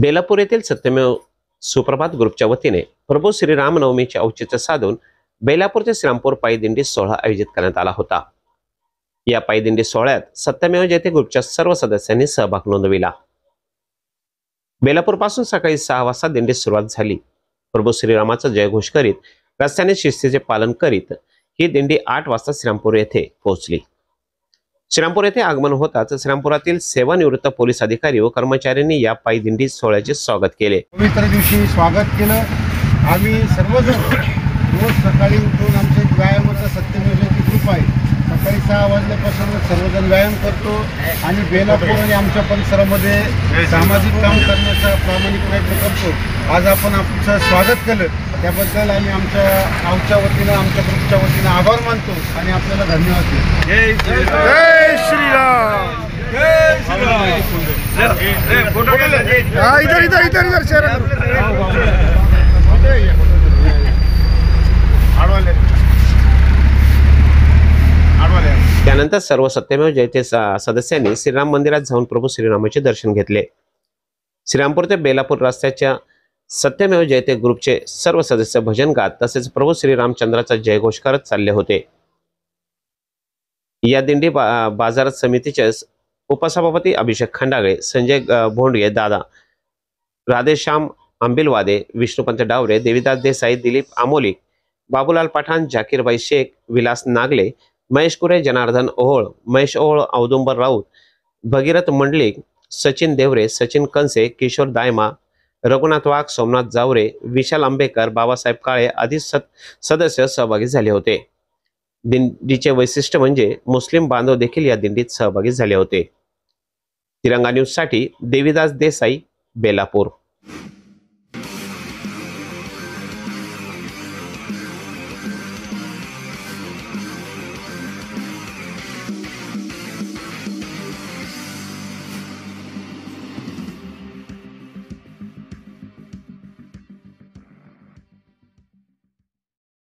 बेलापूर येथील सत्यमेव सुप्रभात ग्रुपच्या वतीने प्रभू श्रीरामनवमीचे औचित्य साधून बेलापूर ते श्रीरामपूर पायी दिंडी सोहळा आयोजित करण्यात आला होता। या पायी दिंडी सोहळ्यात सत्यमेव जयते ग्रुपच्या सर्व सदस्यांनी सहभाग नोंदविला। बेलापूर पासून सकाळी 6 वाजता दिंडीस सुरुवात झाली। प्रभू श्रीरामाचा जयघोष करीत रस्त्याने शिस्तीचे पालन करीत ही दिंडी 8 वाजता श्रीरामपूर येथे पोहोचली। श्रीरामपूर येथे आगमन होताच श्रीरामपुरातील सेवानिवृत्त पोलीस अधिकारी व कर्मचाऱ्यांनी या पायी दिंडी सोहळ्याचे स्वागत केले। पवित्र दिवशी स्वागत केलं। आम्ही सर्वजण रोज सकाळी उठून आमचे व्यायामाचा सत्यमेव जयते ग्रुप आहे, सकाळी 6 वाजल्यापासून सर्वजण व्यायाम करतो आणि बेलापूर आणि आमच्या परिसरामध्ये सामाजिक काम करण्याचा प्रामाणिक प्रयत्न करतो। आज आपण आमचं स्वागत केलं, त्याबद्दल आम्ही आमच्या गावच्या वतीनं आमच्या ग्रुपच्या वतीनं आभार मानतो आणि आपल्याला धन्यवाद देतो। जय श्रीराम, जय श्रीराम। इधर शहर त्यानंतर सर्व सत्यमेव जयते सदस्यांनी श्रीराम मंदिरात जाऊन प्रभू श्रीरामाचे दर्शन घेतले। श्रीरामपूर ते बेलापूर रस्त्याच्या सत्यमेव जयते ग्रुपचे सर्व सदस्य भजन गात तसेच प्रभू श्रीरामचंद्राचा जयघोष करत चालले होते। या दिंडी बाजारात समितीचे उपसभापती अभिषेक खंडागळे, संजय भोंडगे, दादा राधेश्याम आंबिलवादे, विष्णुपंत डावरे, देवीदास देसाई, दिलीप आमोलिक, बाबूलाल पठाण, जाकीरबाई शेख, विलास नागले, महेश कुरे, जनार्दन ओहोळ, महेश ओहोळ, औदुंबर राऊत, भगीरथ मंडलिक, सचिन देवरे, सचिन कंसे, किशोर दायमा, रघुनाथ वाघ, सोमनाथ जावरे, विशाल आंबेकर, बाबासाहेब काळे आदी सदस्य सहभागी झाले होते। दिंडीचे वैशिष्ट्य म्हणजे मुस्लिम बांधव देखील या दिंडीत सहभागी झाले होते। तिरंगा न्यूज साठी देवीदास देसाई, बेलापूर।